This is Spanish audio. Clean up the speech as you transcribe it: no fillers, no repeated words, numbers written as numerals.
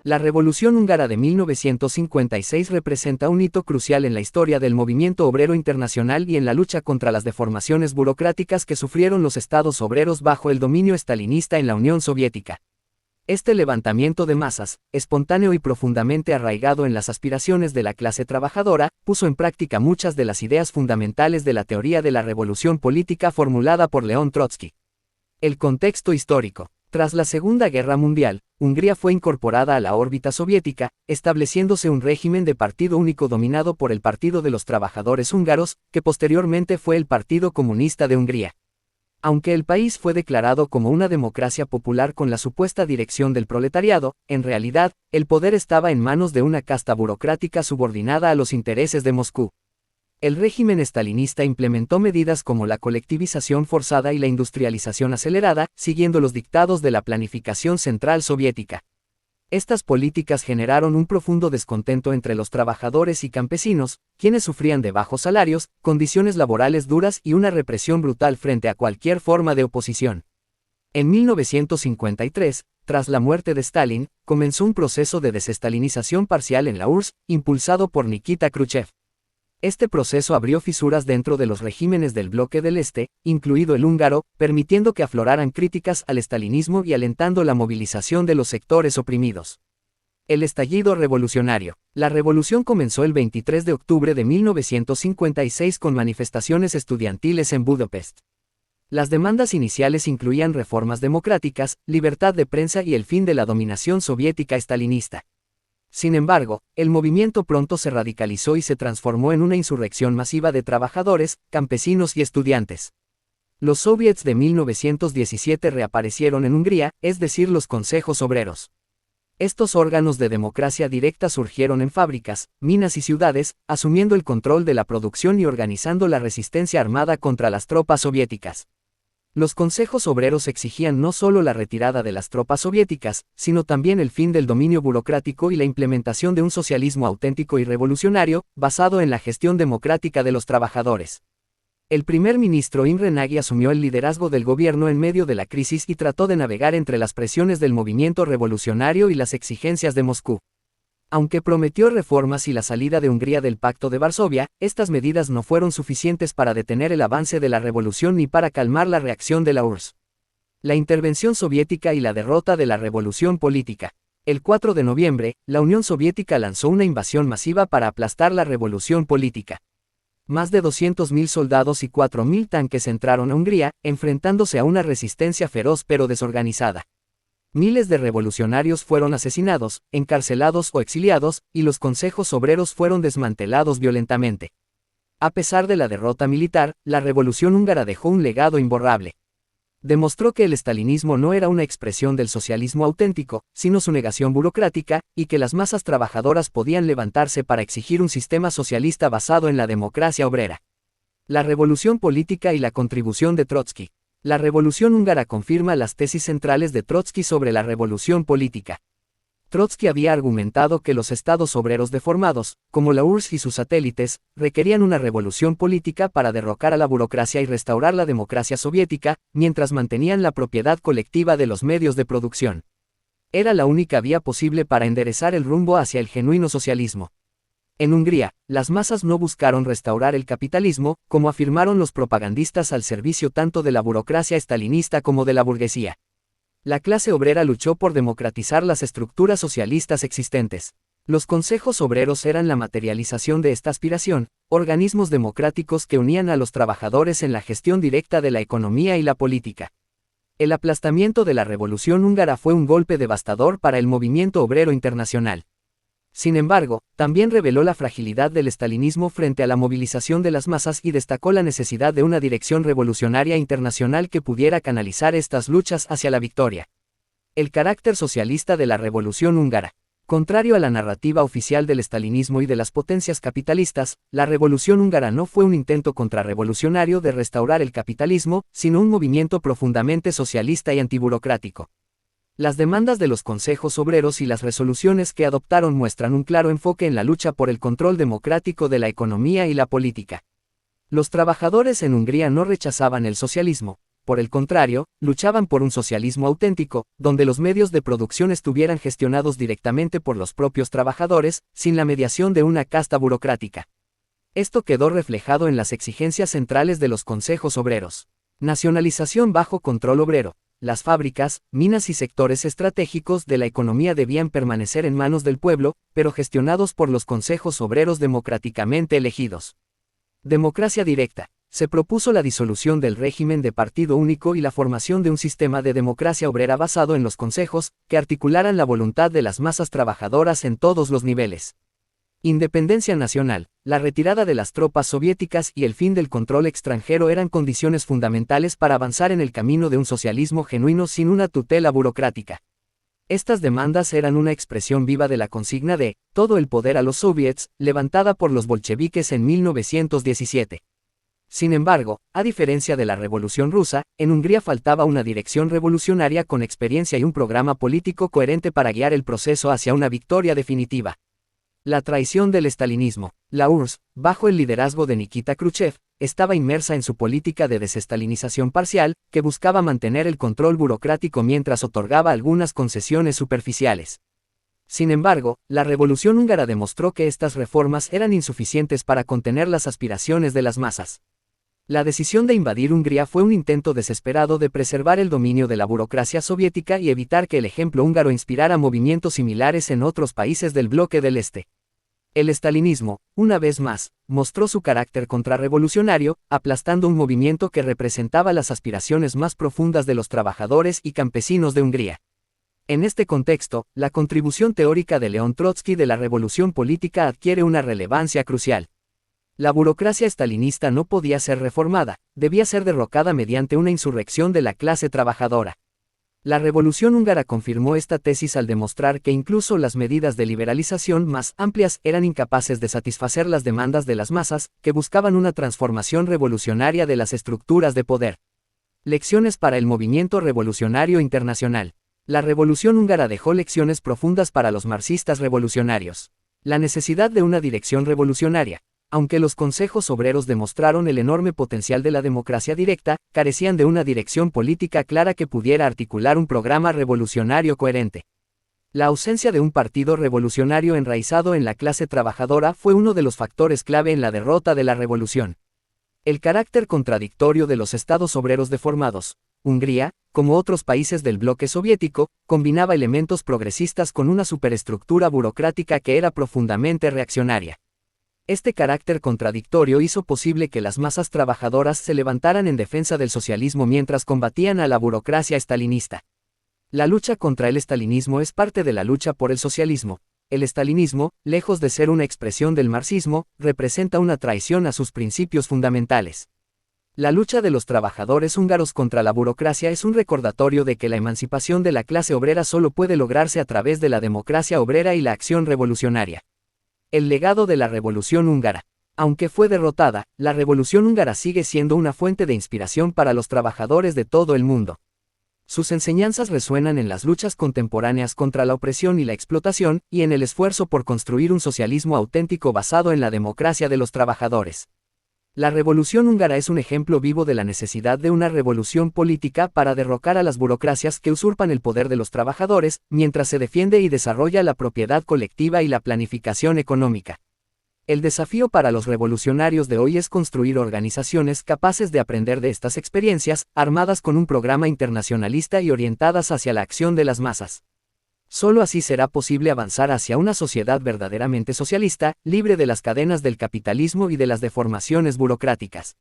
La Revolución Húngara de 1956 representa un hito crucial en la historia del movimiento obrero internacional y en la lucha contra las deformaciones burocráticas que sufrieron los estados obreros bajo el dominio estalinista en la Unión Soviética. Este levantamiento de masas, espontáneo y profundamente arraigado en las aspiraciones de la clase trabajadora, puso en práctica muchas de las ideas fundamentales de la teoría de la revolución política formulada por León Trotsky. El contexto histórico. Tras la Segunda Guerra Mundial, Hungría fue incorporada a la órbita soviética, estableciéndose un régimen de partido único dominado por el Partido de los Trabajadores Húngaros, que posteriormente fue el Partido Comunista de Hungría. Aunque el país fue declarado como una democracia popular con la supuesta dirección del proletariado, en realidad, el poder estaba en manos de una casta burocrática subordinada a los intereses de Moscú. El régimen estalinista implementó medidas como la colectivización forzada y la industrialización acelerada, siguiendo los dictados de la planificación central soviética. Estas políticas generaron un profundo descontento entre los trabajadores y campesinos, quienes sufrían de bajos salarios, condiciones laborales duras y una represión brutal frente a cualquier forma de oposición. En 1953, tras la muerte de Stalin, comenzó un proceso de desestalinización parcial en la URSS, impulsado por Nikita Khrushchev. Este proceso abrió fisuras dentro de los regímenes del bloque del Este, incluido el húngaro, permitiendo que afloraran críticas al estalinismo y alentando la movilización de los sectores oprimidos. El estallido revolucionario. La revolución comenzó el 23 de octubre de 1956 con manifestaciones estudiantiles en Budapest. Las demandas iniciales incluían reformas democráticas, libertad de prensa y el fin de la dominación soviética estalinista. Sin embargo, el movimiento pronto se radicalizó y se transformó en una insurrección masiva de trabajadores, campesinos y estudiantes. Los soviets de 1917 reaparecieron en Hungría, es decir, los consejos obreros. Estos órganos de democracia directa surgieron en fábricas, minas y ciudades, asumiendo el control de la producción y organizando la resistencia armada contra las tropas soviéticas. Los consejos obreros exigían no solo la retirada de las tropas soviéticas, sino también el fin del dominio burocrático y la implementación de un socialismo auténtico y revolucionario, basado en la gestión democrática de los trabajadores. El primer ministro Imre Nagy asumió el liderazgo del gobierno en medio de la crisis y trató de navegar entre las presiones del movimiento revolucionario y las exigencias de Moscú. Aunque prometió reformas y la salida de Hungría del Pacto de Varsovia, estas medidas no fueron suficientes para detener el avance de la revolución ni para calmar la reacción de la URSS. La intervención soviética y la derrota de la revolución política. El 4 de noviembre, la Unión Soviética lanzó una invasión masiva para aplastar la revolución política. Más de 200.000 soldados y 4.000 tanques entraron a Hungría, enfrentándose a una resistencia feroz pero desorganizada. Miles de revolucionarios fueron asesinados, encarcelados o exiliados, y los consejos obreros fueron desmantelados violentamente. A pesar de la derrota militar, la revolución húngara dejó un legado imborrable. Demostró que el estalinismo no era una expresión del socialismo auténtico, sino su negación burocrática, y que las masas trabajadoras podían levantarse para exigir un sistema socialista basado en la democracia obrera. La revolución política y la contribución de Trotsky. La Revolución Húngara confirma las tesis centrales de Trotsky sobre la revolución política. Trotsky había argumentado que los estados obreros deformados, como la URSS y sus satélites, requerían una revolución política para derrocar a la burocracia y restaurar la democracia soviética, mientras mantenían la propiedad colectiva de los medios de producción. Era la única vía posible para enderezar el rumbo hacia el genuino socialismo. En Hungría, las masas no buscaron restaurar el capitalismo, como afirmaron los propagandistas al servicio tanto de la burocracia estalinista como de la burguesía. La clase obrera luchó por democratizar las estructuras socialistas existentes. Los consejos obreros eran la materialización de esta aspiración, organismos democráticos que unían a los trabajadores en la gestión directa de la economía y la política. El aplastamiento de la Revolución Húngara fue un golpe devastador para el movimiento obrero internacional. Sin embargo, también reveló la fragilidad del estalinismo frente a la movilización de las masas y destacó la necesidad de una dirección revolucionaria internacional que pudiera canalizar estas luchas hacia la victoria. El carácter socialista de la Revolución Húngara. Contrario a la narrativa oficial del estalinismo y de las potencias capitalistas, la Revolución Húngara no fue un intento contrarrevolucionario de restaurar el capitalismo, sino un movimiento profundamente socialista y antiburocrático. Las demandas de los consejos obreros y las resoluciones que adoptaron muestran un claro enfoque en la lucha por el control democrático de la economía y la política. Los trabajadores en Hungría no rechazaban el socialismo, por el contrario, luchaban por un socialismo auténtico, donde los medios de producción estuvieran gestionados directamente por los propios trabajadores, sin la mediación de una casta burocrática. Esto quedó reflejado en las exigencias centrales de los consejos obreros. Nacionalización bajo control obrero. Las fábricas, minas y sectores estratégicos de la economía debían permanecer en manos del pueblo, pero gestionados por los consejos obreros democráticamente elegidos. Democracia directa. Se propuso la disolución del régimen de partido único y la formación de un sistema de democracia obrera basado en los consejos, que articularan la voluntad de las masas trabajadoras en todos los niveles. Independencia nacional. La retirada de las tropas soviéticas y el fin del control extranjero eran condiciones fundamentales para avanzar en el camino de un socialismo genuino sin una tutela burocrática. Estas demandas eran una expresión viva de la consigna de «todo el poder a los soviets», levantada por los bolcheviques en 1917. Sin embargo, a diferencia de la Revolución Rusa, en Hungría faltaba una dirección revolucionaria con experiencia y un programa político coherente para guiar el proceso hacia una victoria definitiva. La traición del estalinismo. La URSS, bajo el liderazgo de Nikita Khrushchev, estaba inmersa en su política de desestalinización parcial, que buscaba mantener el control burocrático mientras otorgaba algunas concesiones superficiales. Sin embargo, la Revolución húngara demostró que estas reformas eran insuficientes para contener las aspiraciones de las masas. La decisión de invadir Hungría fue un intento desesperado de preservar el dominio de la burocracia soviética y evitar que el ejemplo húngaro inspirara movimientos similares en otros países del bloque del Este. El estalinismo, una vez más, mostró su carácter contrarrevolucionario, aplastando un movimiento que representaba las aspiraciones más profundas de los trabajadores y campesinos de Hungría. En este contexto, la contribución teórica de León Trotsky de la revolución política adquiere una relevancia crucial. La burocracia estalinista no podía ser reformada, debía ser derrocada mediante una insurrección de la clase trabajadora. La Revolución húngara confirmó esta tesis al demostrar que incluso las medidas de liberalización más amplias eran incapaces de satisfacer las demandas de las masas, que buscaban una transformación revolucionaria de las estructuras de poder. Lecciones para el movimiento revolucionario internacional. La Revolución húngara dejó lecciones profundas para los marxistas revolucionarios. La necesidad de una dirección revolucionaria. Aunque los consejos obreros demostraron el enorme potencial de la democracia directa, carecían de una dirección política clara que pudiera articular un programa revolucionario coherente. La ausencia de un partido revolucionario enraizado en la clase trabajadora fue uno de los factores clave en la derrota de la revolución. El carácter contradictorio de los estados obreros deformados. Hungría, como otros países del bloque soviético, combinaba elementos progresistas con una superestructura burocrática que era profundamente reaccionaria. Este carácter contradictorio hizo posible que las masas trabajadoras se levantaran en defensa del socialismo mientras combatían a la burocracia estalinista. La lucha contra el estalinismo es parte de la lucha por el socialismo. El estalinismo, lejos de ser una expresión del marxismo, representa una traición a sus principios fundamentales. La lucha de los trabajadores húngaros contra la burocracia es un recordatorio de que la emancipación de la clase obrera solo puede lograrse a través de la democracia obrera y la acción revolucionaria. El legado de la Revolución húngara. Aunque fue derrotada, la Revolución húngara sigue siendo una fuente de inspiración para los trabajadores de todo el mundo. Sus enseñanzas resuenan en las luchas contemporáneas contra la opresión y la explotación, y en el esfuerzo por construir un socialismo auténtico basado en la democracia de los trabajadores. La Revolución húngara es un ejemplo vivo de la necesidad de una revolución política para derrocar a las burocracias que usurpan el poder de los trabajadores, mientras se defiende y desarrolla la propiedad colectiva y la planificación económica. El desafío para los revolucionarios de hoy es construir organizaciones capaces de aprender de estas experiencias, armadas con un programa internacionalista y orientadas hacia la acción de las masas. Solo así será posible avanzar hacia una sociedad verdaderamente socialista, libre de las cadenas del capitalismo y de las deformaciones burocráticas.